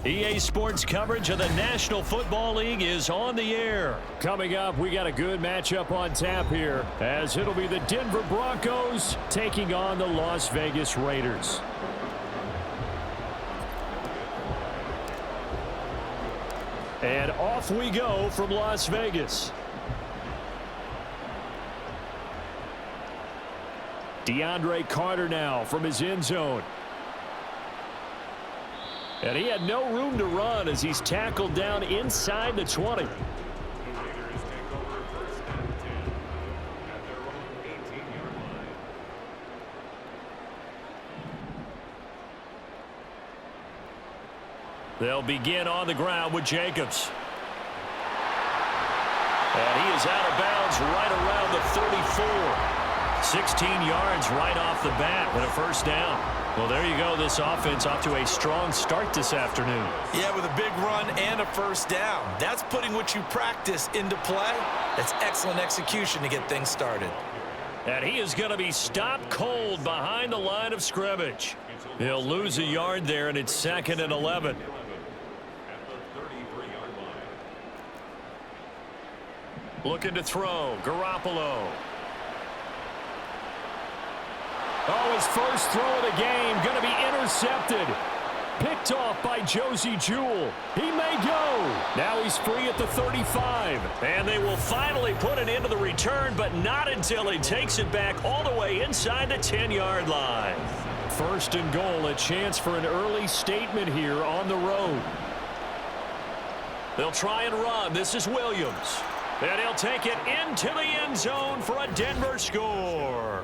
EA Sports coverage of the National Football League is on the air. Coming up, we got a good matchup on tap here, as it'll be the Denver Broncos taking on the Las Vegas Raiders. And off we go from Las Vegas. DeAndre Carter now from his end zone. And he had no room to run as he's tackled down inside the 20. They'll begin on the ground with Jacobs. And he is out of bounds right around the 34. 16 yards right off the bat with a first down. Well, there you go. This offense off to a strong start this afternoon. Yeah, with a big run and a first down. That's putting what you practice into play. That's excellent execution to get things started. And he is going to be stopped cold behind the line of scrimmage. He'll lose a yard there, and it's 2nd and 11. Looking to throw. Garoppolo. Oh, his first throw of the game going to be intercepted. Picked off by Josie Jewell. He may go. Now he's free at the 35. And they will finally put it into the return, but not until he takes it back all the way inside the 10-yard line. 1st and goal, a chance for an early statement here on the road. They'll try and run. This is Williams. And he'll take it into the end zone for a Denver score.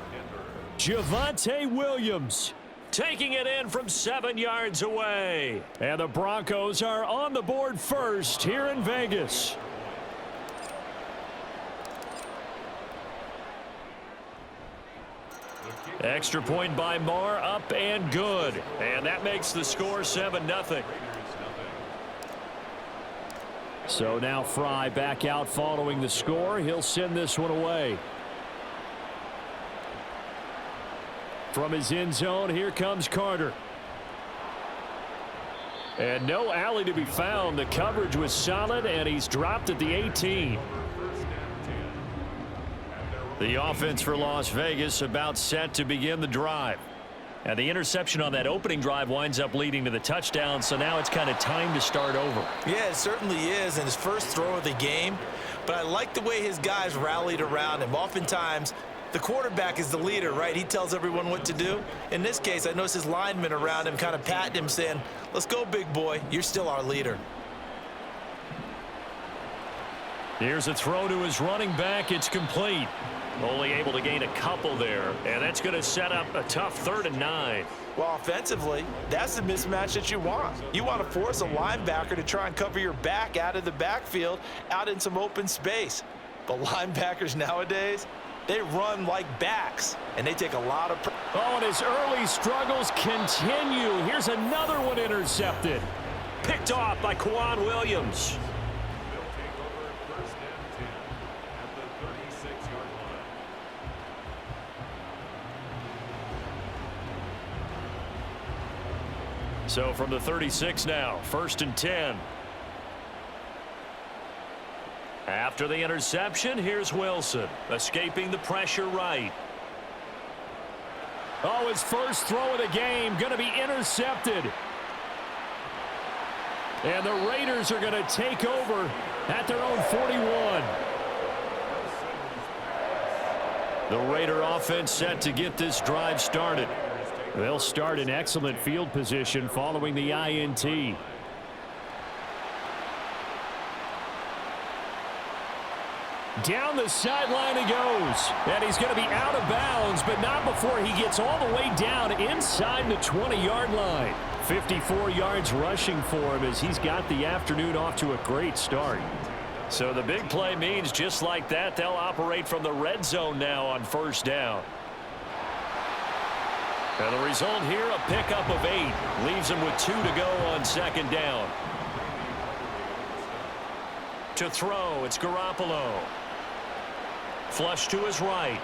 Javonte Williams taking it in from 7 yards away. And the Broncos are on the board first here in Vegas. Extra point by Marr, up and good. And that makes the score 7-0. So now Fry back out following the score. He'll send this one away. From his end zone, here comes Carter. And no alley to be found. The coverage was solid, and he's dropped at the 18. The offense for Las Vegas about set to begin the drive. And the interception on that opening drive winds up leading to the touchdown, so now it's kind of time to start over. Yeah, it certainly is, and his first throw of the game. But I like the way his guys rallied around him. Oftentimes, the quarterback is the leader, right? He tells everyone what to do. In this case, I noticed his linemen around him kind of patting him, saying, let's go, big boy. You're still our leader. Here's a throw to his running back. It's complete. Only able to gain a couple there, and that's going to set up a tough 3rd and 9. Well, offensively, that's the mismatch that you want. You want to force a linebacker to try and cover your back out of the backfield, out in some open space. But linebackers nowadays, they run like backs, and they take a lot of pressure. Oh, and his early struggles continue. Here's another one intercepted. Picked off by Quan Williams. So from the 36 now, 1st and 10. After the interception, here's Wilson, escaping the pressure right. Oh, his first throw of the game going to be intercepted. And the Raiders are going to take over at their own 41. The Raider offense set to get this drive started. They'll start in excellent field position following the INT. Down the sideline he goes. And he's going to be out of bounds, but not before he gets all the way down inside the 20-yard line. 54 yards rushing for him as he's got the afternoon off to a great start. So the big play means just like that, they'll operate from the red zone now on 1st down. And the result here, a pickup of 8. Leaves him with 2 to go on 2nd down. To throw, it's Garoppolo. Flush to his right.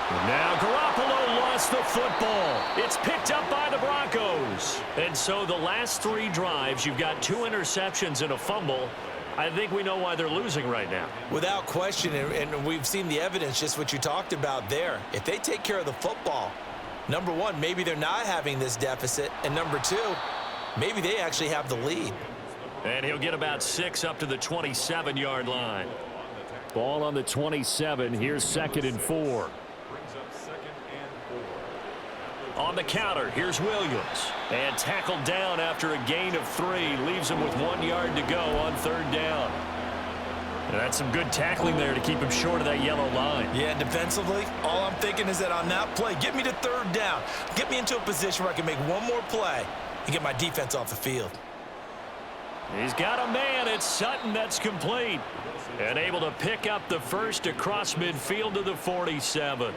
Now Garoppolo lost lost the football. It's picked up by the Broncos. And so the last 3 drives, you've got 2 interceptions and a fumble. I think we know why they're losing right now. Without question, and we've seen the evidence, just what you talked about there. If they take care of the football, number one, maybe they're not having this deficit, and number two, maybe they actually have the lead. And he'll get about 6 up to the 27-yard line. Ball on the 27. Here's 2nd and 4. On the counter, here's Williams. And tackled down after a gain of 3. Leaves him with 1 yard to go on 3rd down. And that's some good tackling there to keep him short of that yellow line. Yeah, defensively, all I'm thinking is that on that play, get me to 3rd down. Get me into a position where I can make one more play and get my defense off the field. He's got a man. It's Sutton that's complete. And able to pick up the first across midfield to the 47.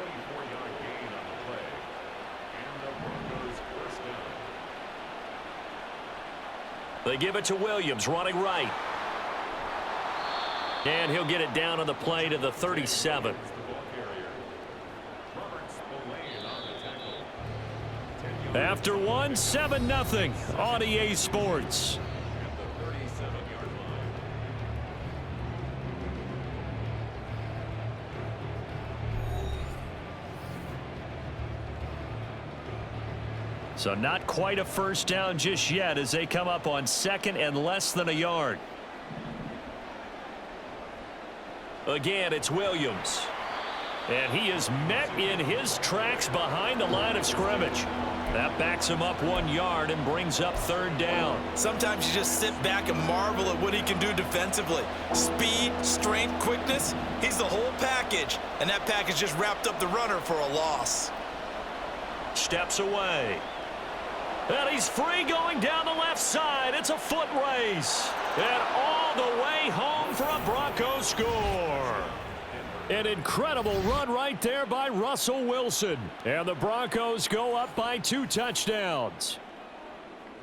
They give it to Williams, running right. And he'll get it down on the play to the 37. After 1, 7-0 on EA Sports. So not quite a first down just yet as they come up on 2nd and less than a yard. Again, it's Williams. And he is met in his tracks behind the line of scrimmage. That backs him up 1 yard and brings up 3rd down. Sometimes you just sit back and marvel at what he can do defensively. Speed, strength, quickness, he's the whole package. And that package just wrapped up the runner for a loss. Steps away. And he's free going down the left side. It's a foot race. And all the way home for a Broncos score. An incredible run right there by Russell Wilson. And the Broncos go up by 2 touchdowns.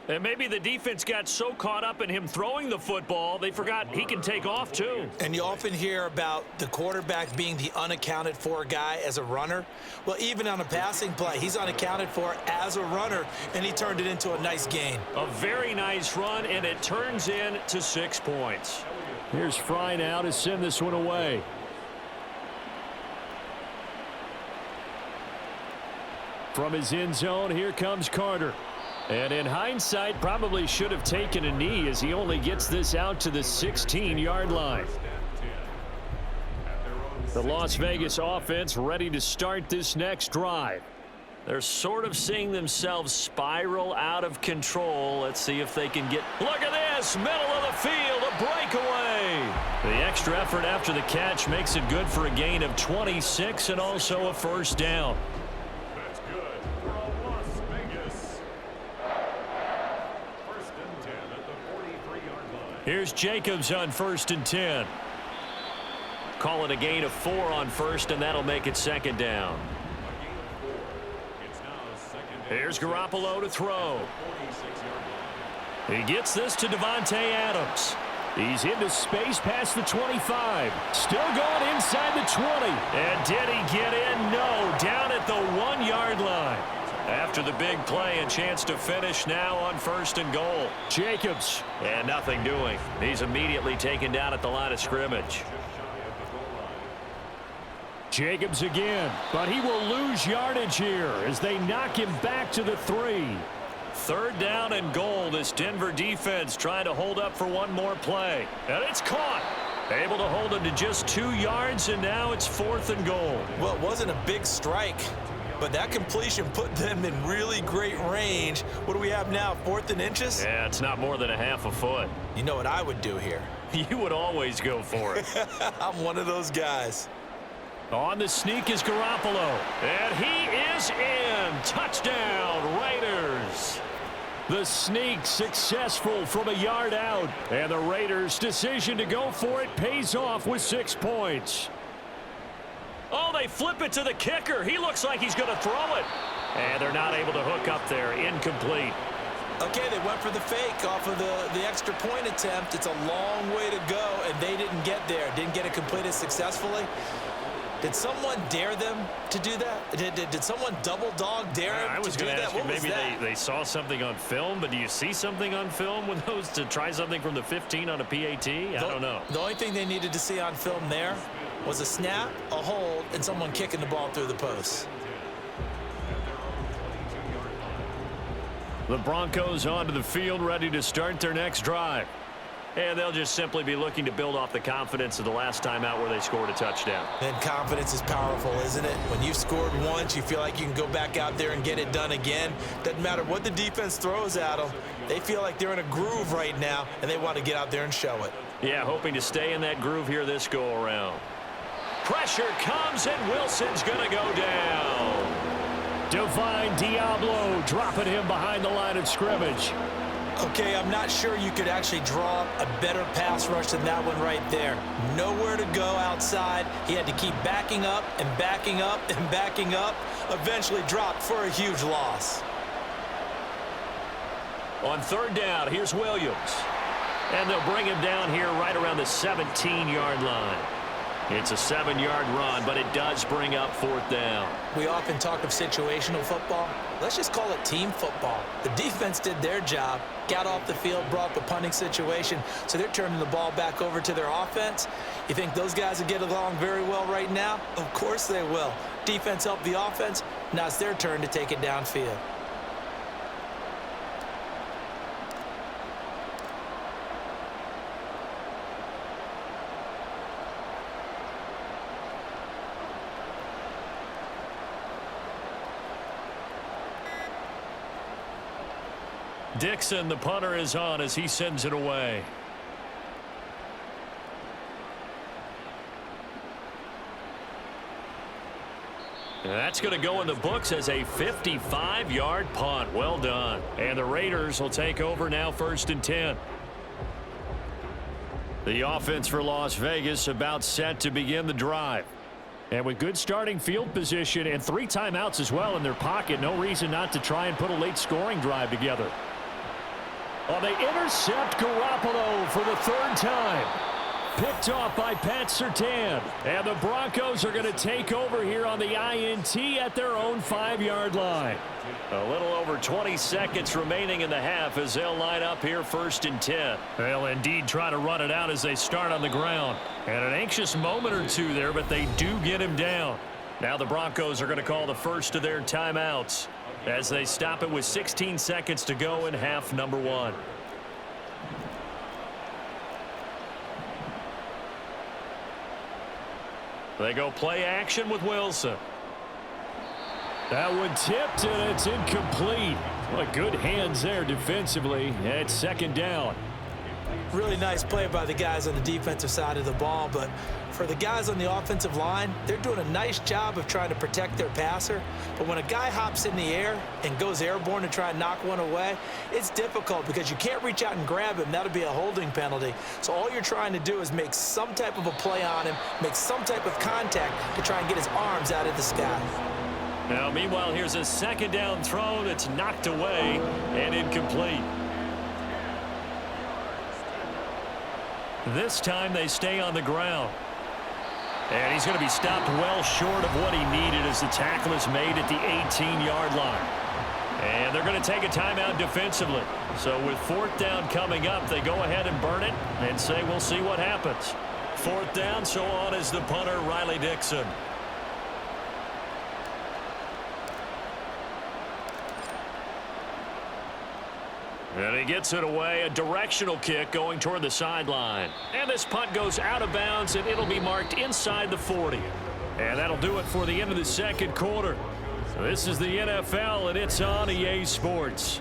And maybe the defense got so caught up in him throwing the football, they forgot he can take off too. And you often hear about the quarterback being the unaccounted for guy as a runner. Well, even on a passing play, he's unaccounted for as a runner, and he turned it into a nice gain. A very nice run, and it turns into 6 points. Here's Fry now to send this one away. From his end zone, here comes Carter. And in hindsight, probably should have taken a knee as he only gets this out to the 16-yard line. The Las Vegas offense ready to start this next drive. They're sort of seeing themselves spiral out of control. Let's see if they can get... Look at this! Middle of the field, a breakaway! The extra effort after the catch makes it good for a gain of 26 and also a 1st down. Here's Jacobs on 1st and 10. Call it a gain of 4 on 1st, and that'll make it 2nd down. Here's Garoppolo to throw. He gets this to Devontae Adams. He's into space past the 25. Still going inside the 20. And did he get in? No. Down at the 1-yard line. After the big play, a chance to finish now on 1st and goal. Jacobs. And nothing doing. He's immediately taken down at the line of scrimmage. Jacobs again, but he will lose yardage here as they knock him back to the 3. 3rd down and goal. This Denver defense trying to hold up for one more play. And it's caught. Able to hold it to just 2 yards, and now it's 4th and goal. Well, it wasn't a big strike, but that completion put them in really great range. What do we have now, 4th and inches? Yeah, it's not more than a half a foot. You know what I would do here? You would always go for it. I'm one of those guys. On the sneak is Garoppolo. And he is in. Touchdown, Raiders. The sneak successful from a yard out. And the Raiders' decision to go for it pays off with 6 points. Oh, they flip it to the kicker. He looks like he's going to throw it. And they're not able to hook up there. Incomplete. Okay, they went for the fake off of the extra point attempt. It's a long way to go, and they didn't get there. Didn't get it completed successfully. Did someone dare them to do that? Did someone double dog dare them I was to do going to that? ask you, What was maybe that? they saw something on film, but do you see something on film with those to try something from the 15 on a PAT? I don't know. The only thing they needed to see on film there was a snap, a hold, and someone kicking the ball through the post. The Broncos onto the field, ready to start their next drive. And they'll just simply be looking to build off the confidence of the last time out where they scored a touchdown. And confidence is powerful, isn't it? When you've scored once, you feel like you can go back out there and get it done again. Doesn't matter what the defense throws at them. They feel like they're in a groove right now, and they want to get out there and show it. Yeah, hoping to stay in that groove here this go-around. Pressure comes, and Wilson's going to go down. Divine Diablo dropping him behind the line of scrimmage. Okay, I'm not sure you could actually draw a better pass rush than that one right there. Nowhere to go outside. He had to keep backing up and backing up and backing up. Eventually dropped for a huge loss. On third down, here's Williams. And they'll bring him down here right around the 17-yard line. It's a 7-yard run, but it does bring up fourth down. We often talk of situational football. Let's just call it team football. The defense did their job, got off the field, brought up a punting situation, so they're turning the ball back over to their offense. You think those guys will get along very well right now? Of course they will. Defense helped the offense. Now it's their turn to take it downfield. Dixon, the punter, is on as he sends it away. That's going to go in the books as a 55-yard punt. Well done. And the Raiders will take over now, 1st and 10. The offense for Las Vegas about set to begin the drive. And with good starting field position and 3 timeouts as well in their pocket, no reason not to try and put a late scoring drive together. Oh, they intercept Garoppolo for the 3rd time. Picked off by Pat Surtain. And the Broncos are going to take over here on the INT at their own 5-yard line. A little over 20 seconds remaining in the half as they'll line up here 1st and 10. They'll indeed try to run it out as they start on the ground. And an anxious moment or two there, but they do get him down. Now the Broncos are going to call the first of their timeouts as they stop it with 16 seconds to go in half number 1. They go play action with Wilson. That one tipped, and it's incomplete. Well, good hands there defensively. And 2nd down. Really nice play by the guys on the defensive side of the ball, but for the guys on the offensive line, they're doing a nice job of trying to protect their passer. But when a guy hops in the air and goes airborne to try and knock one away, it's difficult because you can't reach out and grab him. That'll be a holding penalty. So all you're trying to do is make some type of a play on him, make some type of contact to try and get his arms out of the sky. Now, meanwhile, here's a 2nd down throw that's knocked away and incomplete. This time they stay on the ground. And he's going to be stopped well short of what he needed as the tackle is made at the 18-yard line. And they're going to take a timeout defensively. So with 4th down coming up, they go ahead and burn it and say we'll see what happens. 4th down, so on is the punter, Riley Dixon. And he gets it away, a directional kick going toward the sideline. And this punt goes out of bounds, and it'll be marked inside the 40. And that'll do it for the end of the 2nd quarter. So this is the NFL, and it's on EA Sports.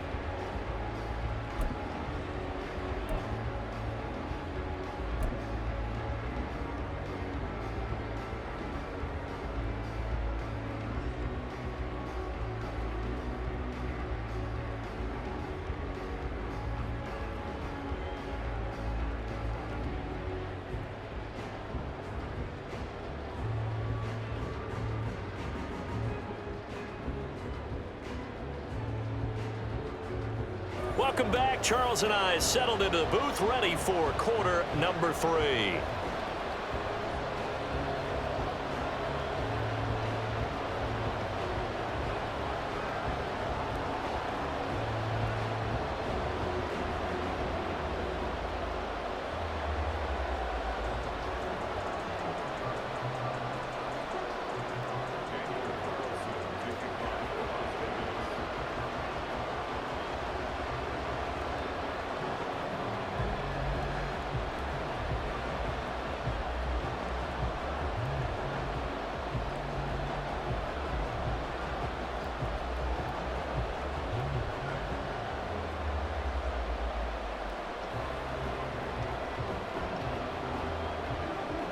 Welcome back. Charles and I settled into the booth, ready for quarter number 3.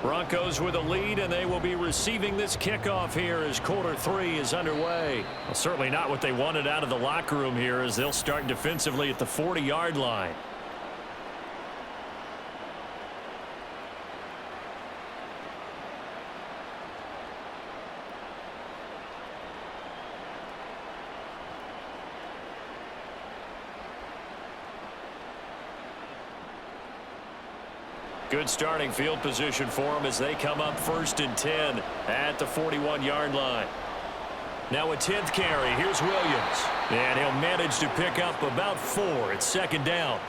Broncos with a lead, and they will be receiving this kickoff here as quarter 3 is underway. Well, certainly not what they wanted out of the locker room here as they'll start defensively at the 40-yard line. Good starting field position for them as they come up 1st and 10 at the 41-yard line. Now a 10th carry. Here's Williams. And he'll manage to pick up about 4. It's 2nd down.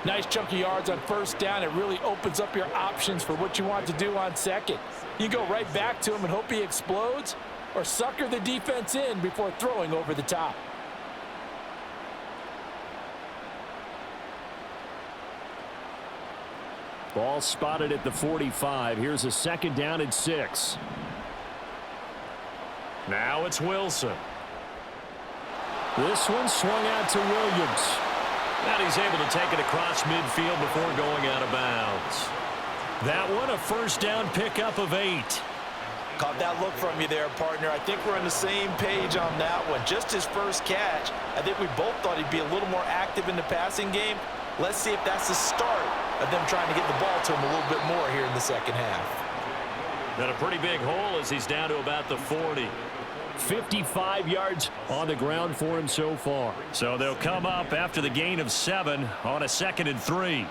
Nice chunky yards on 1st down. It really opens up your options for what you want to do on 2nd. You go right back to him and hope he explodes, or sucker the defense in before throwing over the top. Ball spotted at the 45. Here's a 2nd down and 6. Now it's Wilson. This one swung out to Williams. And he's able to take it across midfield before going out of bounds. That one a 1st down pickup of 8. Caught that look from you there, partner. I think we're on the same page on that one. Just his first catch. I think we both thought he'd be a little more active in the passing game. Let's see if that's the start of them trying to get the ball to him a little bit more here in the 2nd half. Got a pretty big hole as he's down to about the 40. 55 yards on the ground for him so far. So they'll come up after the gain of 7 on a 2nd and 3.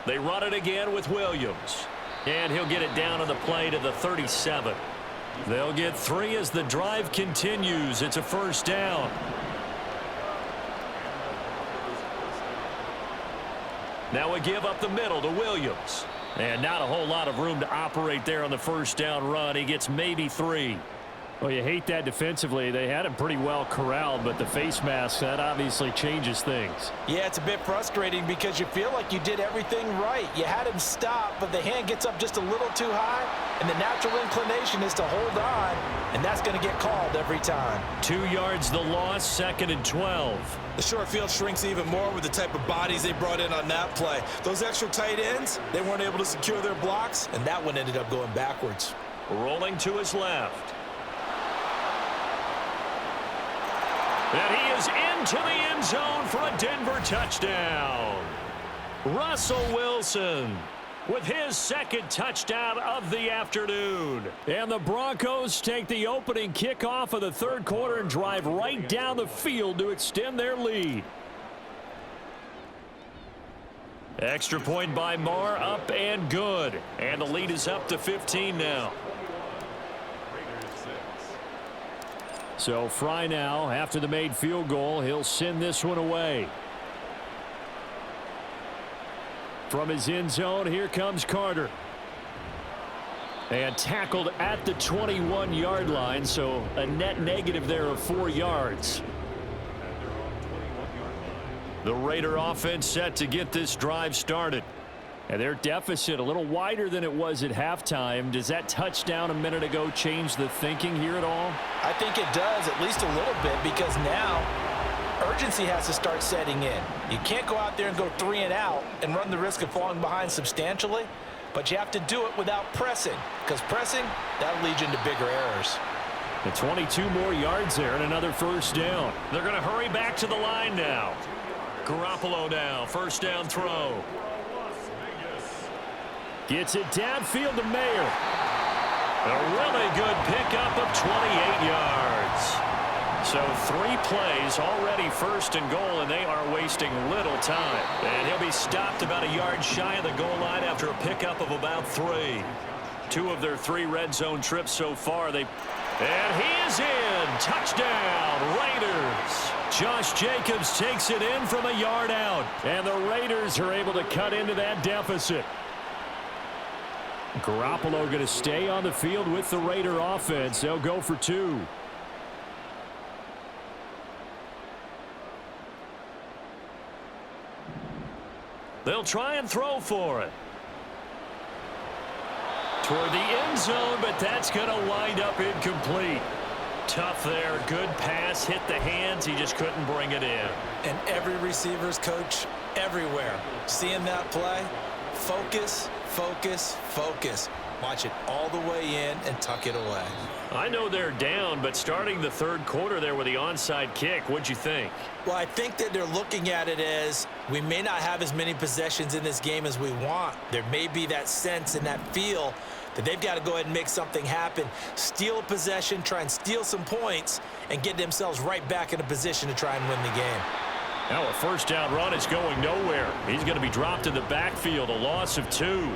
They run it again with Williams. And he'll get it down on the play to the 37. They'll get 3 as the drive continues. It's a 1st down. Now a give up the middle to Williams. And not a whole lot of room to operate there on the 1st down run. He gets maybe 3. Well, you hate that defensively. They had him pretty well corralled, but the face mask, that obviously changes things. Yeah, it's a bit frustrating because you feel like you did everything right. You had him stop, but the hand gets up just a little too high, and the natural inclination is to hold on, and that's going to get called every time. 2 yards the loss, 2nd and 12. The short field shrinks even more with the type of bodies they brought in on that play. Those extra tight ends, they weren't able to secure their blocks, and that one ended up going backwards. Rolling to his left. And he is into the end zone for a Denver touchdown. Russell Wilson with his 2nd touchdown of the afternoon. And the Broncos take the opening kickoff of the 3rd quarter and drive right down the field to extend their lead. Extra point by Marr, up and good. And the lead is up to 15 now. So Fry now, after the made field goal, he'll send this one away. From his end zone, here comes Carter. And tackled at the 21-yard line, so a net negative there of 4 yards. The Raider offense set to get this drive started. And their deficit a little wider than it was at halftime. Does that touchdown a minute ago change the thinking here at all? I think it does, at least a little bit, because now urgency has to start setting in. You can't go out there and go 3 and out and run the risk of falling behind substantially, but you have to do it without pressing, because pressing, that'll lead you into bigger errors. And 22 more yards there and another 1st down. They're going to hurry back to the line now. Garoppolo now, 1st down throw. Gets it downfield to Mayer. A really good pickup of 28 yards. So 3 plays, already 1st and goal, and they are wasting little time. And he'll be stopped about a yard shy of the goal line after a pickup of about 3. 2 of their 3 red zone trips so far. And he is in. Touchdown, Raiders. Josh Jacobs takes it in from a yard out. And the Raiders are able to cut into that deficit. Garoppolo going to stay on the field with the Raider offense. They'll go for 2. They'll try and throw for it. Toward the end zone, but that's going to wind up incomplete. Tough there. Good pass. Hit the hands. He just couldn't bring it in. And every receiver's coach everywhere. Seeing that play, focus, focus, focus. Watch it all the way in and tuck it away. I know they're down, but starting the third quarter there with the onside kick, what'd you think? Well, I think that they're looking at it as we may not have as many possessions in this game as we want. There may be that sense and that feel that they've got to go ahead and make something happen, steal a possession, try and steal some points, and get themselves right back in a position to try and win the game. Now a first down run is going nowhere. He's going to be dropped in the backfield, a loss of 2.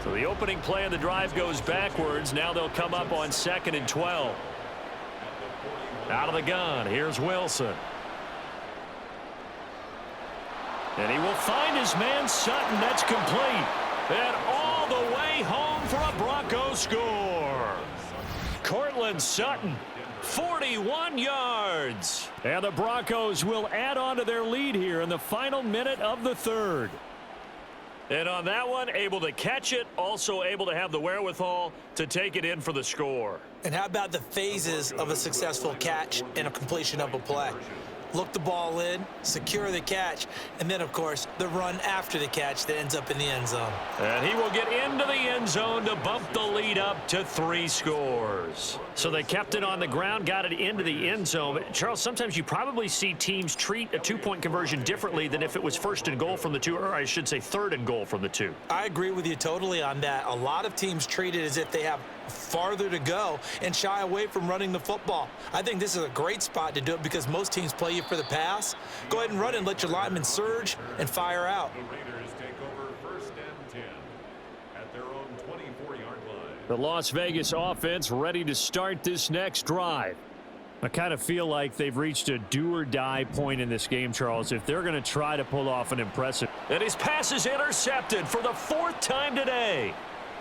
So the opening play of the drive goes backwards. Now they'll come up on 2nd and 12. Out of the gun, here's Wilson. And he will find his man Sutton. That's complete. And all the way home for a Broncos score. Cortland Sutton, 41 yards. And the Broncos will add on to their lead here in the final minute of the third. And on that one, able to catch it, also able to have the wherewithal to take it in for the score. And how about the phases of a successful catch and a completion of a play? Look the ball in, secure the catch, and then, of course, the run after the catch that ends up in the end zone. And he will get into the end zone to bump the lead up to 3 scores. So they kept it on the ground, got it into the end zone. Charles, sometimes you probably see teams treat a 2-point conversion differently than if it was 1st and goal from the 2, or I should say 3rd and goal from the 2. I agree with you totally on that. A lot of teams treat it as if they have farther to go and shy away from running the football. I think this is a great spot to do it because most teams play you for the pass. Go ahead and run and let your linemen surge and fire out. The Raiders take over 1st and 10 at their own 24-yard line. The Las Vegas offense ready to start this next drive. I kind of feel like they've reached a do-or-die point in this game, Charles, if they're going to try to pull off an impressive. And his pass is intercepted for the 4th time today.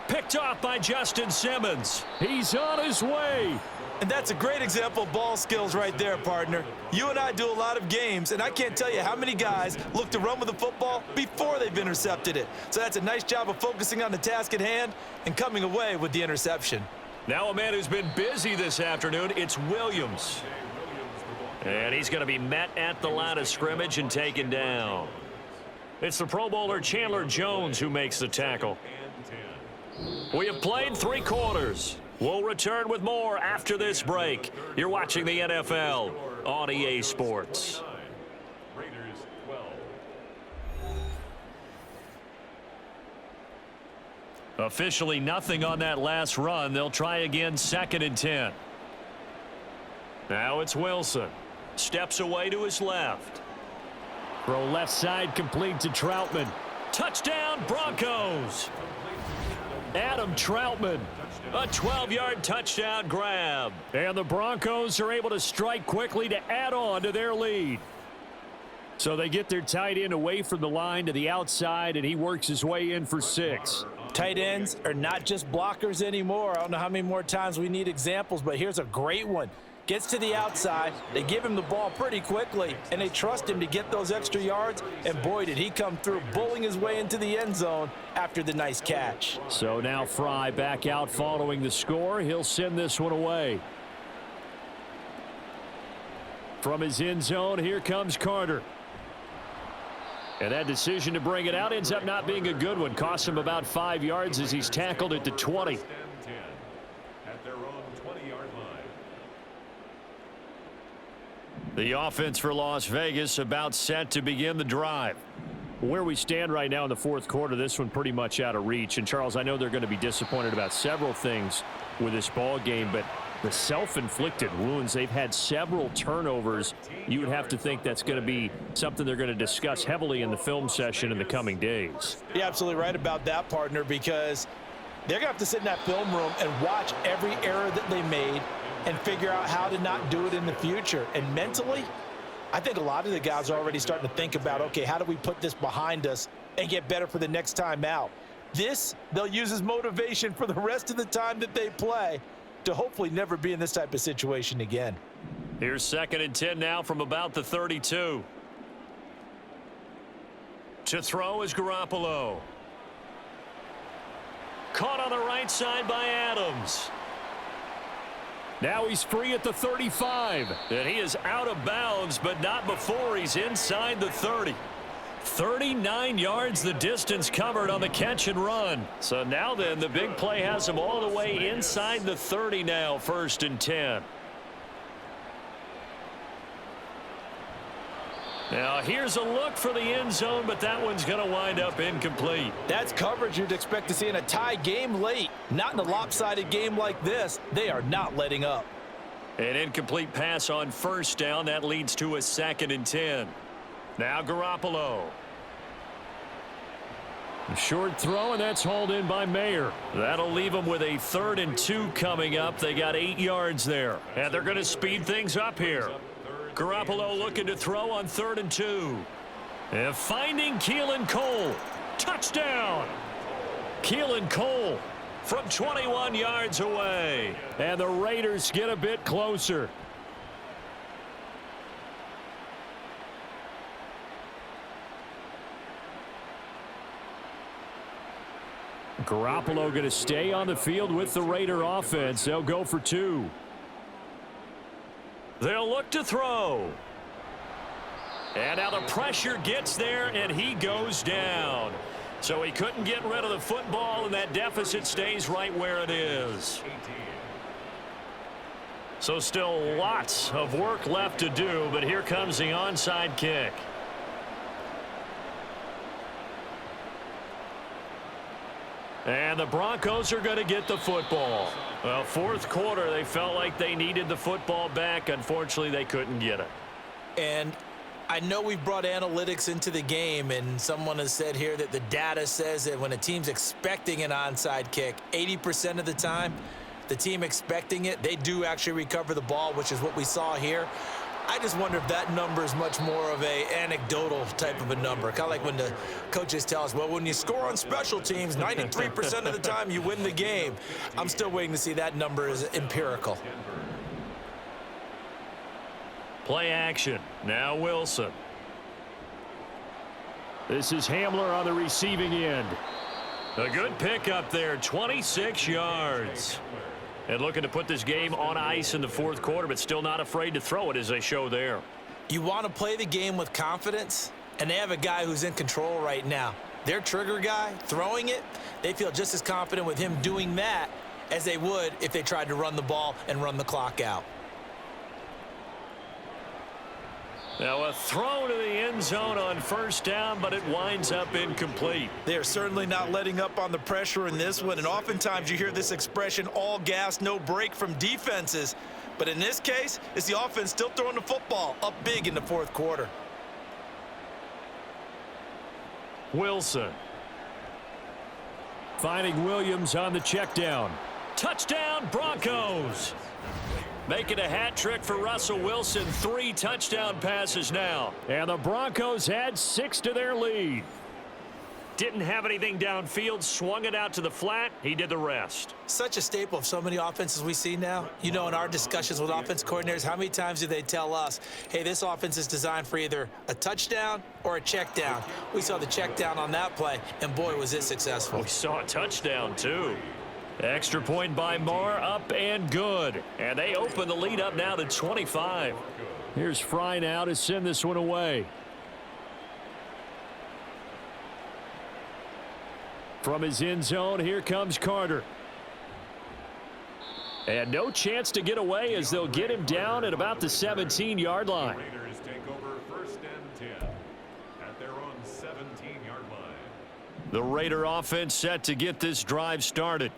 Picked off by Justin Simmons. He's on his way. And that's a great example of ball skills right there, partner. You and I do a lot of games, and I can't tell you how many guys look to run with the football before they've intercepted it. So that's a nice job of focusing on the task at hand and coming away with the interception. Now a man who's been busy this afternoon, it's Williams. And he's going to be met at the line of scrimmage and taken down. It's the Pro Bowler Chandler Jones who makes the tackle. We have played 3 quarters. We'll return with more after this break. You're watching the NFL on EA Sports. Raiders 12. Officially nothing on that last run. They'll try again 2nd and 10. Now it's Wilson. Steps away to his left. Throw left side complete to Troutman. Touchdown Broncos. Adam Troutman, a 12-yard touchdown grab. And the Broncos are able to strike quickly to add on to their lead. So they get their tight end away from the line to the outside, and he works his way in for 6. Tight ends are not just blockers anymore. I don't know how many more times we need examples, but here's a great one. Gets to the outside, they give him the ball pretty quickly, and they trust him to get those extra yards, and boy, did he come through, bulling his way into the end zone after the nice catch. So now Fry back out following the score. He'll send this one away. From his end zone, here comes Carter. And that decision to bring it out ends up not being a good one. Costs him about 5 yards as he's tackled at the 20. At their own 20-yard line. The offense for Las Vegas about set to begin the drive. Where we stand right now in the 4th quarter, this one pretty much out of reach. And, Charles, I know they're going to be disappointed about several things with this ball game, but the self-inflicted wounds, they've had several turnovers. You would have to think that's going to be something they're going to discuss heavily in the film session in the coming days. You're absolutely right about that, partner, because they're going to have to sit in that film room and watch every error that they made and figure out how to not do it in the future. And mentally, I think a lot of the guys are already starting to think about, okay, how do we put this behind us and get better for the next time out? This, they'll use as motivation for the rest of the time that they play to hopefully never be in this type of situation again. Here's 2nd and 10 now from about the 32. To throw is Garoppolo. Caught on the right side by Adams. Now he's free at the 35. And he is out of bounds, but not before he's inside the 30. 39 yards the distance covered on the catch and run. So now then, the big play has him all the way inside the 30 now, 1st and 10. Now here's a look for the end zone, but that one's going to wind up incomplete. That's coverage you'd expect to see in a tie game late. Not in a lopsided game like this. They are not letting up. An incomplete pass on 1st down. That leads to a 2nd and 10. Now Garoppolo. A short throw, and that's hauled in by Mayer. That'll leave them with a 3rd and 2 coming up. They got 8 yards there. And they're going to speed things up here. Garoppolo looking to throw on 3rd and 2. And finding Keelan Cole. Touchdown! Keelan Cole from 21 yards away. And the Raiders get a bit closer. Garoppolo going to stay on the field with the Raider offense. They'll go for 2. They'll look to throw. And now the pressure gets there, and he goes down. So he couldn't get rid of the football, and that deficit stays right where it is. So still lots of work left to do, but here comes the onside kick. And the Broncos are going to get the football. Well, 4th quarter, they felt like they needed the football back. Unfortunately, they couldn't get it. And I know we've brought analytics into the game, and someone has said here that the data says that when a team's expecting an onside kick, 80% of the time, the team expecting it, they do actually recover the ball, which is what we saw here. I just wonder if that number is much more of a anecdotal type of a number. Kind of like when the coaches tell us, well, when you score on special teams, 93% of the time you win the game. I'm still waiting to see that number is empirical. Play action. Now Wilson. This is Hamler on the receiving end. A good pickup there, 26 yards. And looking to put this game on ice in the 4th quarter, but still not afraid to throw it as they show there. You want to play the game with confidence, and they have a guy who's in control right now. Their trigger guy, throwing it, they feel just as confident with him doing that as they would if they tried to run the ball and run the clock out. Now a throw to the end zone on 1st down, but it winds up incomplete. They're certainly not letting up on the pressure in this one, and oftentimes you hear this expression, all gas, no break from defenses. But in this case, it's the offense still throwing the football up big in the 4th quarter. Wilson. Finding Williams on the check down. Touchdown, Broncos. Making a hat trick for Russell Wilson. 3 touchdown passes now. And the Broncos add 6 to their lead. Didn't have anything downfield, swung it out to the flat. He did the rest. Such a staple of so many offenses we see now. You know, in our discussions with offense coordinators, how many times do they tell us, hey, this offense is designed for either a touchdown or a check down. We saw the check down on that play, and boy, was it successful. We saw a touchdown, too. Extra point by Moore, up and good. And they open the lead up now to 25. Here's Fry now to send this one away. From his end zone, here comes Carter. And no chance to get away as they'll get him down at about the 17-yard line. Raiders take over 1st and 10 at their own 17-yard line. The Raider offense set to get this drive started.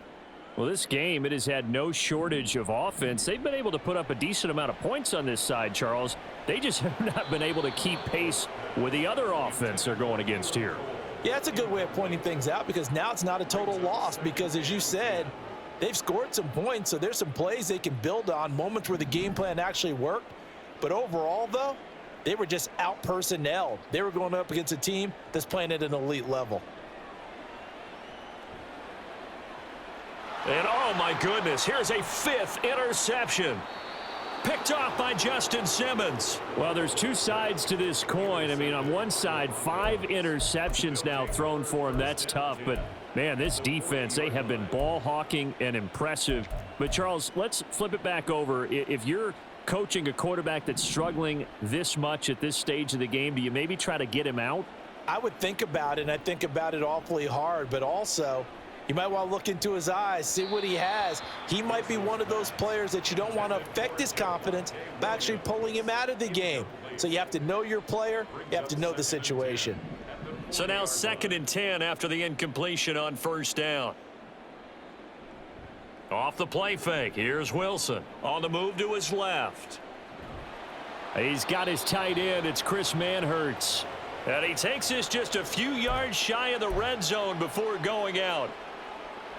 Well, this game, it has had no shortage of offense. They've been able to put up a decent amount of points on this side, Charles. They just have not been able to keep pace with the other offense they're going against here. Yeah, that's a good way of pointing things out because now it's not a total loss because, as you said, they've scored some points, so there's some plays they can build on, moments where the game plan actually worked. But overall, though, they were just out-personnelled. They were going up against a team that's playing at an elite level. And oh my goodness, here's a 5th interception. Picked off by Justin Simmons. Well, there's 2 sides to this coin. I mean, on one side, 5 interceptions now thrown for him. That's tough. But, man, this defense, they have been ball hawking and impressive. But, Charles, let's flip it back over. If you're coaching a quarterback that's struggling this much at this stage of the game, do you maybe try to get him out? I would think about it, and I think about it awfully hard, but also you might want to look into his eyes, see what he has. He might be one of those players that you don't want to affect his confidence by actually pulling him out of the game. So you have to know your player. You have to know the situation. So now 2nd and 10 after the incompletion on 1st down. Off the play fake. Here's Wilson on the move to his left. He's got his tight end. It's Chris Manhertz. And he takes this just a few yards shy of the red zone before going out.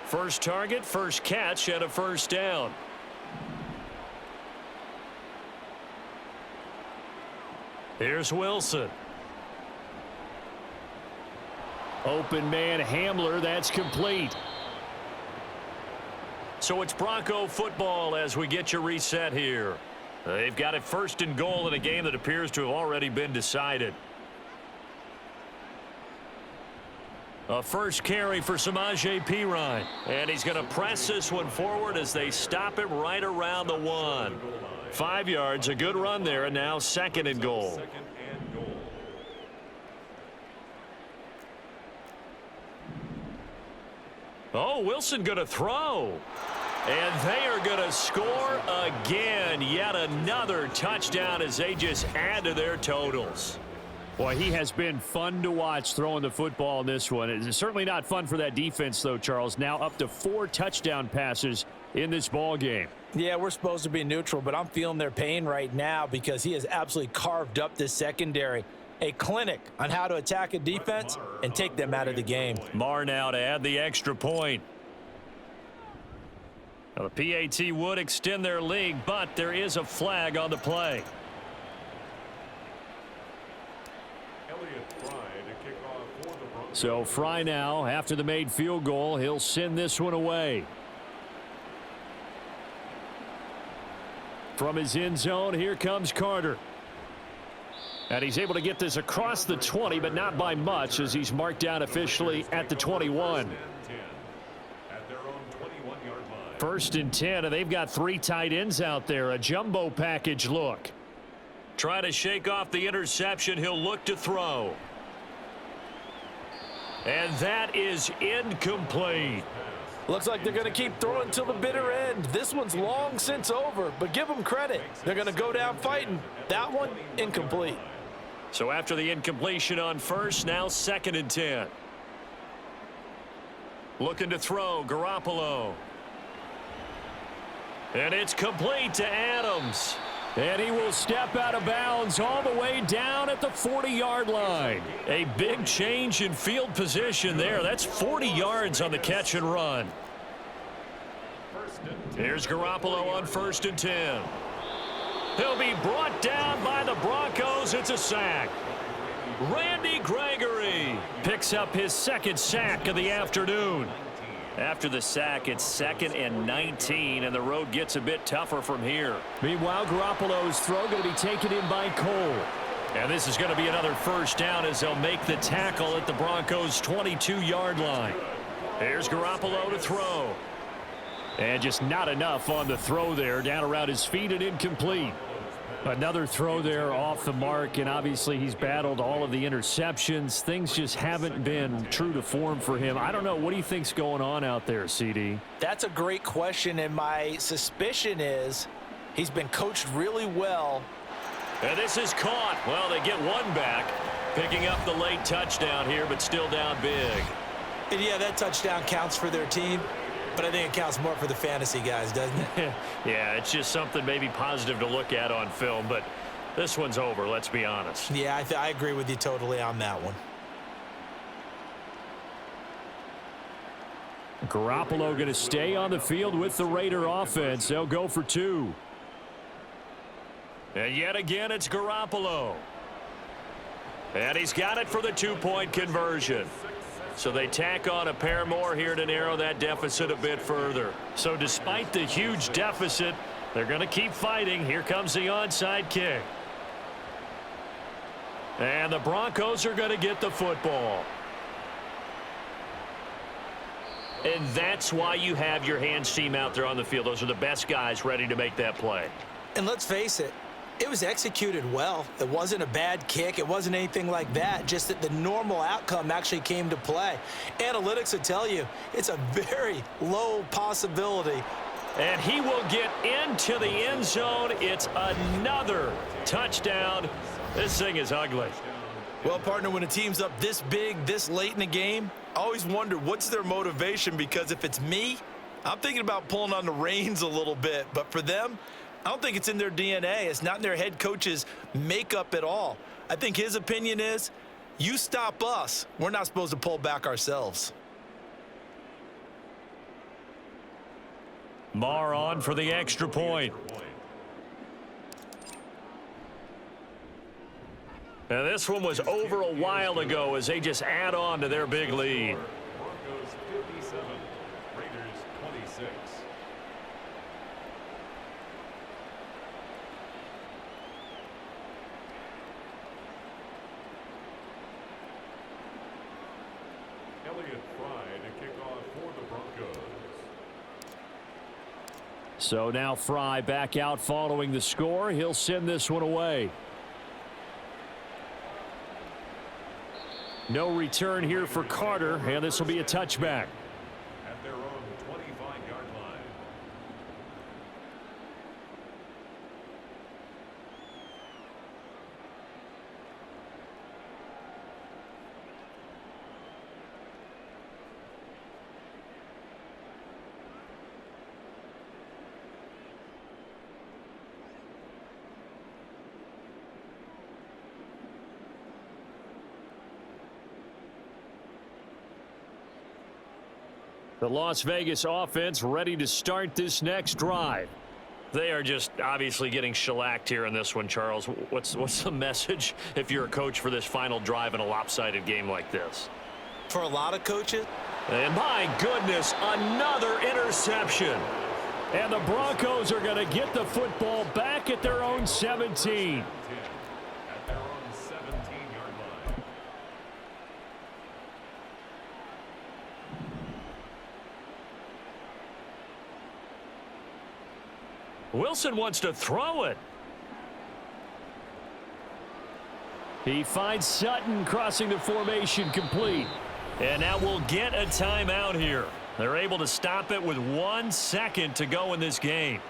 First target, first catch, and a 1st down. Here's Wilson. Open man Hamler. That's complete. So it's Bronco football as we get your reset here. They've got it 1st and goal in a game that appears to have already been decided. A first carry for Samaje Perine. And he's going to press this one forward as they stop it right around the 1. 5 yards, a good run there, and now 2nd and goal. Oh, Wilson going to throw. And they are going to score again. Yet another touchdown as they just add to their totals. Boy, he has been fun to watch throwing the football in this one. It's certainly not fun for that defense, though, Charles. Now up to 4 touchdown passes in this ball game. Yeah, we're supposed to be neutral, but I'm feeling their pain right now because he has absolutely carved up this secondary. A clinic on how to attack a defense and take them out of the game. Marr now to add the extra point. Now, the PAT would extend their lead, but there is a flag on the play. So Fry now, after the made field goal, he'll send this one away. From his end zone, here comes Carter. And he's able to get this across the 20, but not by much as he's marked down officially at the 21. 1st and 10, and they've got 3 tight ends out there. A jumbo package look. Try to shake off the interception. He'll look to throw. And that is incomplete. Looks like they're going to keep throwing till the bitter end. This one's long since over, but give them credit. They're going to go down fighting. That one, incomplete. So after the incompletion on 1st, now 2nd and 10. Looking to throw, Garoppolo. And it's complete to Adams. And he will step out of bounds all the way down at the 40-yard line. A big change in field position there. That's 40 yards on the catch and run. Here's Garoppolo on 1st and 10. He'll be brought down by the Broncos. It's a sack. Randy Gregory picks up his 2nd sack of the afternoon. After the sack, it's 2nd and 19, and the road gets a bit tougher from here. Meanwhile, Garoppolo's throw going to be taken in by Cole. And this is going to be another 1st down as they'll make the tackle at the Broncos' 22-yard line. Here's Garoppolo to throw. And just not enough on the throw there. Down around his feet and incomplete. Another throw there off the mark, and obviously he's battled all of the interceptions. Things just haven't been true to form for him. I don't know. What do you think's going on out there, CD? That's a great question, and my suspicion is he's been coached really well. And this is caught. Well, they get one back, picking up the late touchdown here, but still down big. And yeah, that touchdown counts for their team. But I think it counts more for the fantasy guys, doesn't it? Yeah, it's just something maybe positive to look at on film, but this one's over, let's be honest. Yeah, I agree with you totally on that one. Garoppolo going to stay on the field with the Raider offense. They'll go for 2. And yet again, it's Garoppolo. And he's got it for the 2-point conversion. So they tack on a pair more here to narrow that deficit a bit further. So despite the huge deficit, they're going to keep fighting. Here comes the onside kick. And the Broncos are going to get the football. And that's why you have your hands team out there on the field. Those are the best guys ready to make that play. And let's face it, It was executed well. It wasn't a bad kick. It wasn't anything like that. Just that the normal outcome actually came to play. Analytics will tell you it's a very low possibility. And he will get into the end zone. It's another touchdown. This thing is ugly. Well, partner, when a team's up this big, this late in the game, I always wonder what's their motivation, because if it's me, I'm thinking about pulling on the reins a little bit. But for them, I don't think it's in their DNA. It's not in their head coach's makeup at all. I think his opinion is, you stop us, we're not supposed to pull back ourselves. Marr on for the extra point. And this one was over a while ago as they just add on to their big lead. Broncos 57, Raiders 26. Elliott Fry to kick off for the Broncos. So now Fry back out following the score. He'll send this one away. No return here for Carter, and this will be a touchback. At their own 25-yard line. The Las Vegas offense ready to start this next drive. They are just obviously getting shellacked here in this one, Charles. What's the message if you're a coach for this final drive in a lopsided game like this? For a lot of coaches, And my goodness, another interception. And the Broncos are going to get the football back at their own 17. At their own 17-yard line. Wilson wants to throw it. He finds Sutton crossing the formation, complete. And now we'll get a timeout here. They're able to stop it with 1 second to go in this game.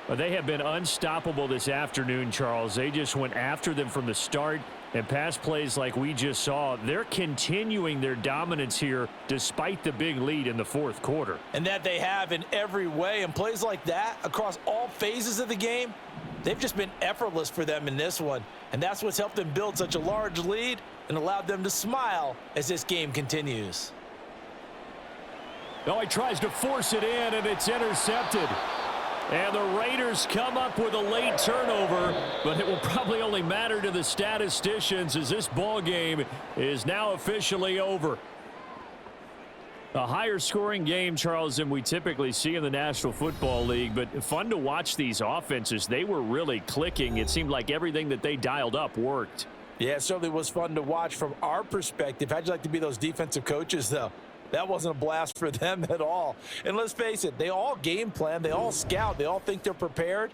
But they have been unstoppable this afternoon, Charles. They just went after them from the start. And pass plays like we just saw, they're continuing their dominance here despite the big lead in the fourth quarter. and that they have in every way. And plays like that across all phases of the game, they've just been effortless for them in this one. And that's what's helped them build such a large lead and allowed them to smile as this game continues. Oh, he tries to force it in, and it's intercepted. And the Raiders come up with a late turnover, but it will probably only matter to the statisticians as this ball game is now officially over. A higher scoring game, Charles, than we typically see in the National Football League, but fun to watch these offenses. They were really clicking. It seemed like everything that they dialed up worked. Yeah, it certainly was fun to watch from our perspective. How'd you like to be those defensive coaches, though? That wasn't a blast for them at all. And let's face it, they all game plan, they all scout, they all think they're prepared.